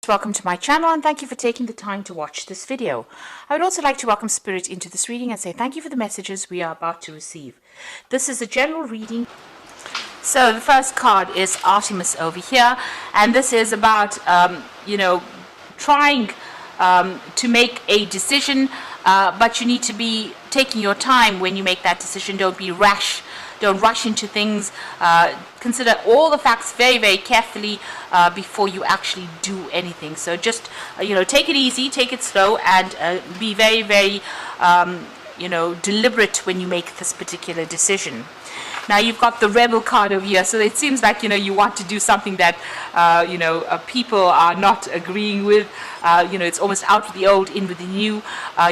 Welcome to my channel and thank you for taking the time to watch this video. I would also like to welcome Spirit into this reading and say thank you for the messages we are about to receive. This is a general reading. So the first card is Artemis over here, and this is about trying to make a decision, but you need to be taking your time when you make that decision. Don't be rash. Don't rush into things. Consider all the facts very, very carefully before you actually do anything. So just, take it easy, take it slow, and be very, very, deliberate when you make this particular decision. Now you've got the Rebel card over here, so it seems like you want to do something that people are not agreeing with. It's almost out with the old, in with the new.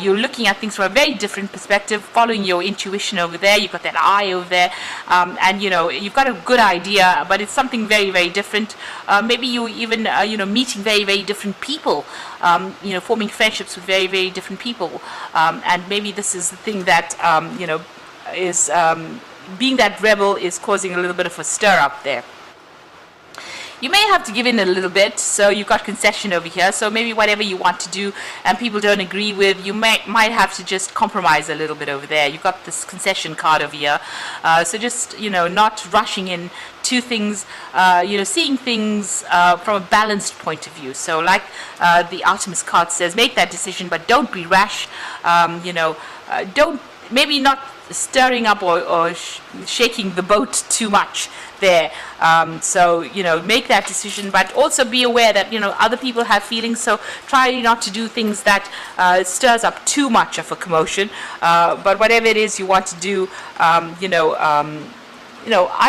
You're looking at things from a very different perspective, following your intuition over there. You've got that eye over there, and you've got a good idea, but it's something very, very different. Maybe you even meeting very, very different people, forming friendships with very, very different people, and maybe this is the thing that is being that rebel is causing a little bit of a stir up there. You may have to give in a little bit, so you've got concession over here. So maybe whatever you want to do and people don't agree with, you might have to just compromise a little bit over there. You've got this concession card over here. So just, not rushing in to things, seeing things from a balanced point of view. So like the Artemis card says, make that decision, but don't be rash. Don't, maybe not stirring up or shaking the boat too much there. Make that decision, but also be aware that other people have feelings, so try not to do things that stirs up too much of a commotion, but whatever it is you want to do, I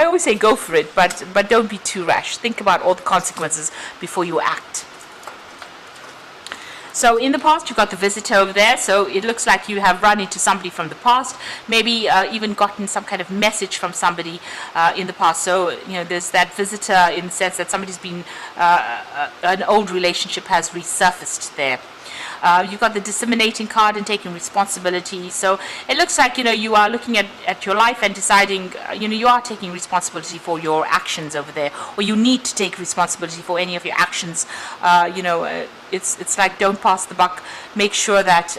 always say go for it, but don't be too rash. Think about all the consequences before you act. So in the past, you've got the visitor over there. So it looks like you have run into somebody from the past, maybe even gotten some kind of message from somebody in the past. So, there's that visitor in the sense that somebody's been, an old relationship has resurfaced there. You've got the disseminating card and taking responsibility. So it looks like, you are looking at your life and deciding, you are taking responsibility for your actions over there, or you need to take responsibility for any of your actions. It's like don't pass the buck. Make sure that,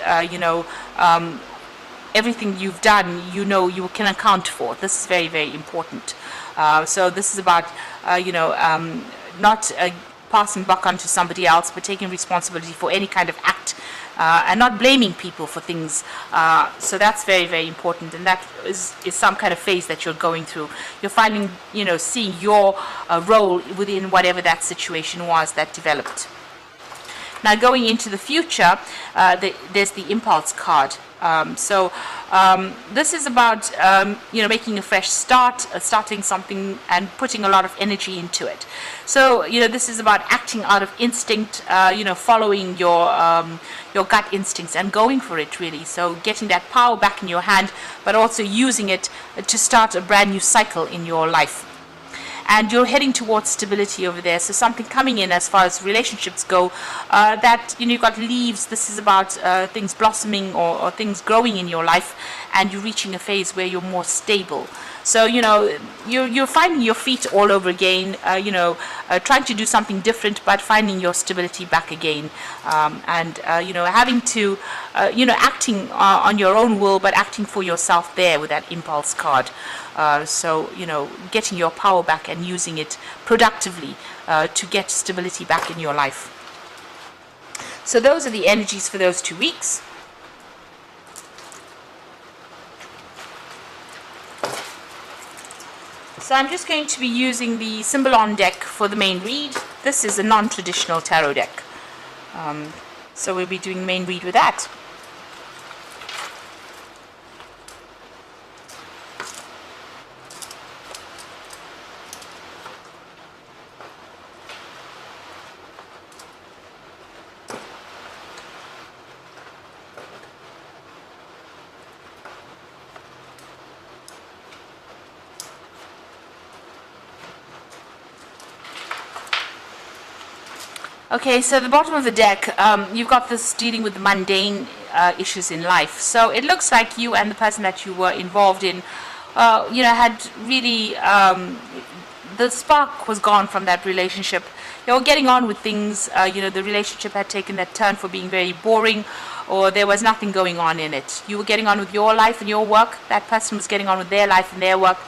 everything you've done, you can account for. This is very, very important. So this is about, not passing buck onto somebody else, but taking responsibility for any kind of act, and not blaming people for things. So that's very, very important, and that is some kind of phase that you're going through. You're finding, seeing your role within whatever that situation was that developed. Now going into the future, there's the impulse card. This is about making a fresh start, starting something and putting a lot of energy into it. So this is about acting out of instinct, following your gut instincts and going for it, really. So getting that power back in your hand, but also using it to start a brand new cycle in your life. And you're heading towards stability over there. So something coming in as far as relationships go, that, you've got leaves. This is about things blossoming or things growing in your life, and you're reaching a phase where you're more stable. So, you're finding your feet all over again, trying to do something different, but finding your stability back again. Having to, acting on your own will, but acting for yourself there with that impulse card. Getting your power back and using it productively to get stability back in your life. So those are the energies for those 2 weeks. So I'm just going to be using the Symbolon deck for the main read. This is a non-traditional tarot deck. So we'll be doing main read with that. Okay, so the bottom of the deck, you've got this dealing with the mundane issues in life. So it looks like you and the person that you were involved in, had really, the spark was gone from that relationship. you're getting on with things. The relationship had taken that turn for being very boring, or there was nothing going on in it. You were getting on with your life and your work. That person was getting on with their life and their work.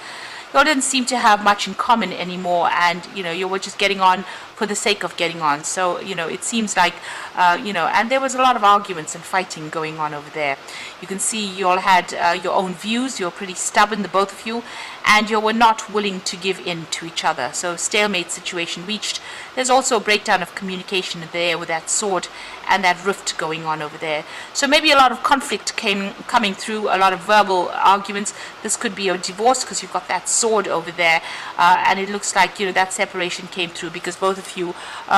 You all didn't seem to have much in common anymore, and you were just getting on for the sake of getting on. So it seems like and there was a lot of arguments and fighting going on over there. You can see you all had your own views. You're pretty stubborn, the both of you, and you were not willing to give in to each other. So stalemate situation reached. There's also a breakdown of communication there with that sword and that rift going on over there. So maybe a lot of conflict coming through, a lot of verbal arguments. This could be a divorce because you've got that sword over there, and it looks like that separation came through because both of you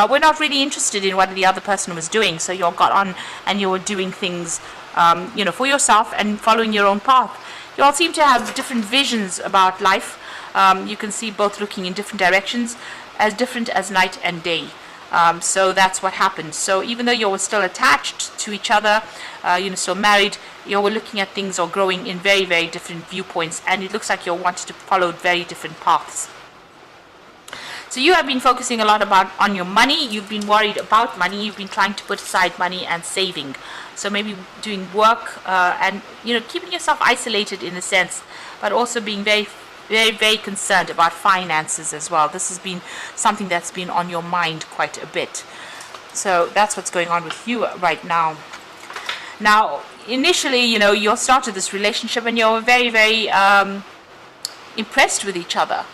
were not really interested in what the other person was doing. So you all got on and you were doing things for yourself and following your own path. You all seem to have different visions about life. You can see both looking in different directions, as different as night and day. So that's what happened. So even though you were still attached to each other, still married, you were looking at things or growing in very, very different viewpoints, and it looks like you wanted to follow very different paths. So you have been focusing a lot on your money. You've been worried about money. You've been trying to put aside money and saving. So maybe doing work and keeping yourself isolated in a sense, but also being very, very, very concerned about finances as well. This has been something that's been on your mind quite a bit. So that's what's going on with you right now. Now, initially, you started this relationship and you're very, very impressed with each other.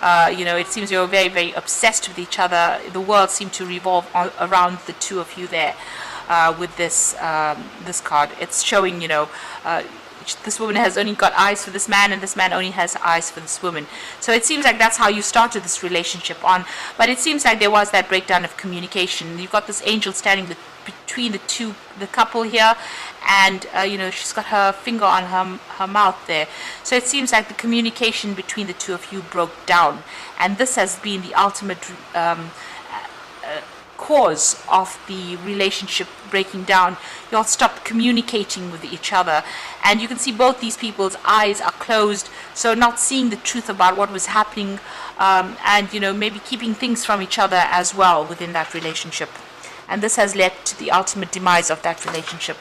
It seems you're very, very obsessed with each other. The world seemed to revolve around the two of you there with this card. It's showing, this woman has only got eyes for this man, and this man only has eyes for this woman. So it seems like that's how you started this relationship on. But it seems like there was that breakdown of communication. You've got this angel standing between the couple here, and she's got her finger on her mouth there. So it seems like the communication between the two of you broke down, and this has been the ultimate cause of the relationship breaking down. You all stopped communicating with each other, and you can see both these people's eyes are closed, so not seeing the truth about what was happening, and maybe keeping things from each other as well within that relationship. And this has led to the ultimate demise of that relationship.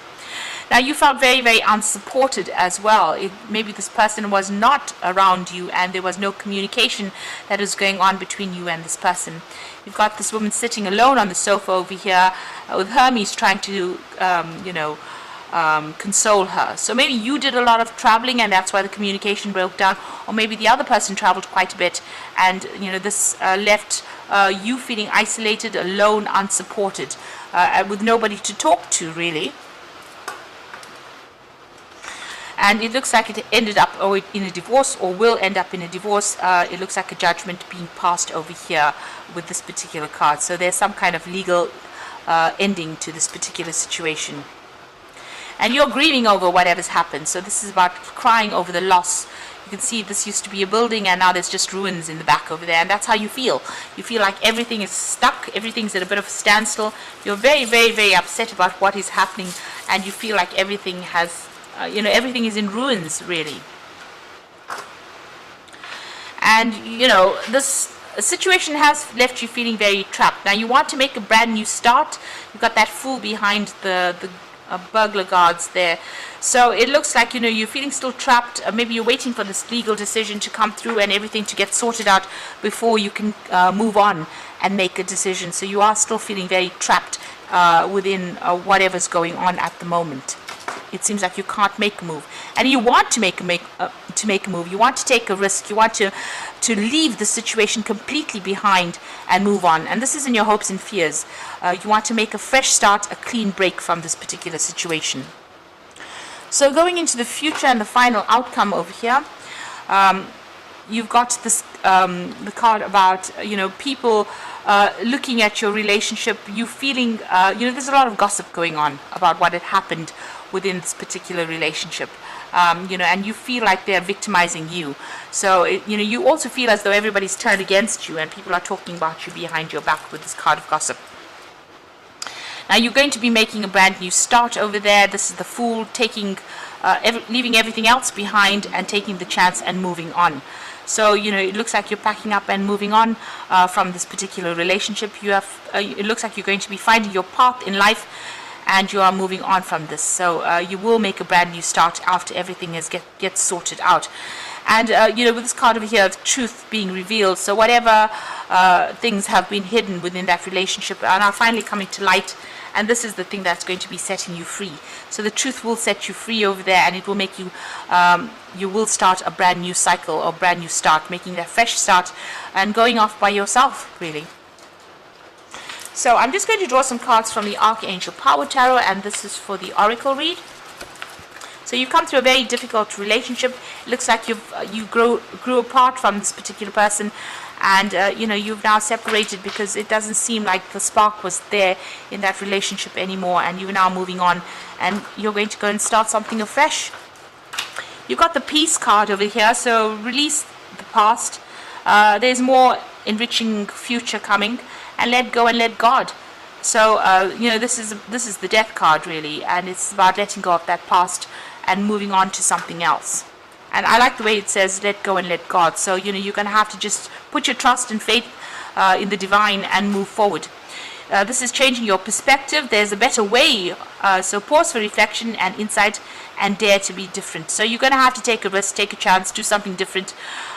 Now, you felt very, very unsupported as well. Maybe this person was not around you and there was no communication that was going on between you and this person. You've got this woman sitting alone on the sofa over here with Hermes trying to, console her. So maybe you did a lot of traveling and that's why the communication broke down, or maybe the other person traveled quite a bit and this left you feeling isolated, alone, unsupported, with nobody to talk to really. And it looks like it ended up in a divorce, or will end up in a divorce. It looks like a judgment being passed over here with this particular card. So there's some kind of legal ending to this particular situation. And you're grieving over whatever's happened. So this is about crying over the loss. You can see this used to be a building and now there's just ruins in the back over there. And that's how you feel. You feel like everything is stuck. Everything's at a bit of a standstill. You're very, very, very upset about what is happening. And you feel like everything has, everything is in ruins, really. And, this situation has left you feeling very trapped. Now, you want to make a brand new start. You've got that fool behind the burglar guards there. So it looks like, you're feeling still trapped. Maybe you're waiting for this legal decision to come through and everything to get sorted out before you can move on and make a decision. So you are still feeling very trapped within whatever's going on at the moment. It seems like you can't make a move, and you want to make a move. You want to take a risk. You want to leave the situation completely behind and move on. And this is in your hopes and fears. You want to make a fresh start, a clean break from this particular situation. So going into the future and the final outcome over here, you've got this the card about people looking at your relationship. You feeling there's a lot of gossip going on about what had happened within this particular relationship, and you feel like they're victimizing you. So you also feel as though everybody's turned against you and people are talking about you behind your back with this card of gossip. Now you're going to be making a brand new start over there. This is the Fool, taking leaving everything else behind and taking the chance and moving on. So, it looks like you're packing up and moving on from this particular relationship. It looks like you're going to be finding your path in life, and you are moving on from this. So you will make a brand new start after everything gets sorted out. And with this card over here, truth being revealed. So whatever things have been hidden within that relationship are now finally coming to light. And this is the thing that's going to be setting you free. So the truth will set you free over there, and it will make you, you will start a brand new cycle or brand new start, making that fresh start and going off by yourself, really. So I'm just going to draw some cards from the Archangel Power Tarot, and this is for the Oracle read. So you've come through a very difficult relationship. It looks like you grew apart from this particular person, and you've now separated because it doesn't seem like the spark was there in that relationship anymore, and you're now moving on, and you're going to go and start something afresh. You've got the Peace card over here, so release the past. There's more enriching future coming, and let go and let God. So this is the Death card, really, and it's about letting go of that past and moving on to something else. And I like the way it says let go and let God. So you're going to have to just put your trust and faith in the divine and move forward. This is changing your perspective. There's a better way. So pause for reflection and insight, and dare to be different. So you're going to have to take a risk, take a chance, do something different,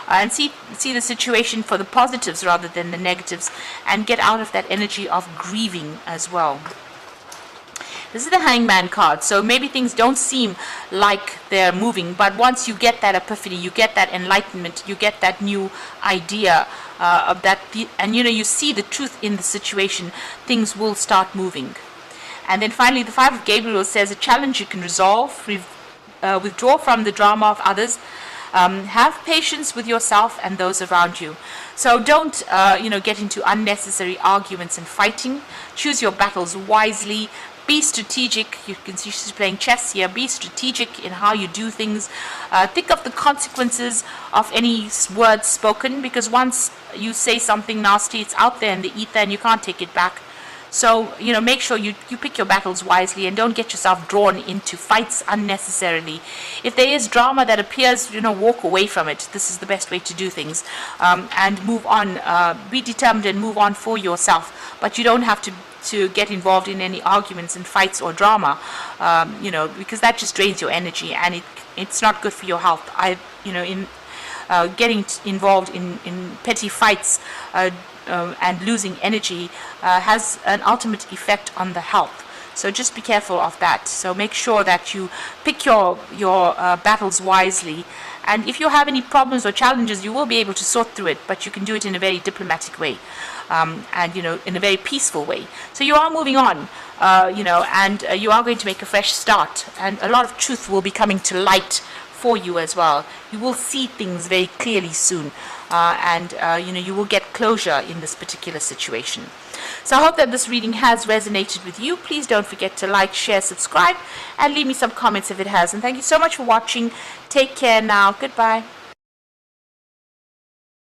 and see the situation for the positives rather than the negatives, and get out of that energy of grieving as well. This is the Hangman card. So maybe things don't seem like they're moving, but once you get that epiphany, you get that enlightenment, you get that new idea of that, and you see the truth in the situation, things will start moving. And then finally, the Five of Gabriel says a challenge you can resolve, withdraw from the drama of others, have patience with yourself and those around you. So don't get into unnecessary arguments and fighting. Choose your battles wisely. Be strategic. You can see she's playing chess here. Be strategic in how you do things. Think of the consequences of any words spoken, because once you say something nasty, it's out there in the ether and you can't take it back. So, make sure you pick your battles wisely and don't get yourself drawn into fights unnecessarily. If there is drama that appears, walk away from it. This is the best way to do things. And move on. Be determined and move on for yourself. But you don't have to get involved in any arguments and fights or drama, because that just drains your energy, and it's not good for your health. Getting involved in petty fights and losing energy has an ultimate effect on the health. So just be careful of that. So make sure that you pick your battles wisely. And if you have any problems or challenges, you will be able to sort through it, but you can do it in a very diplomatic way, and in a very peaceful way. So you are moving on, and you are going to make a fresh start, and a lot of truth will be coming to light for you as well. You will see things very clearly soon, and you will get closure in this particular situation. So I hope that this reading has resonated with you. Please don't forget to like, share, subscribe, and leave me some comments if it has. And thank you so much for watching. Take care now. Goodbye.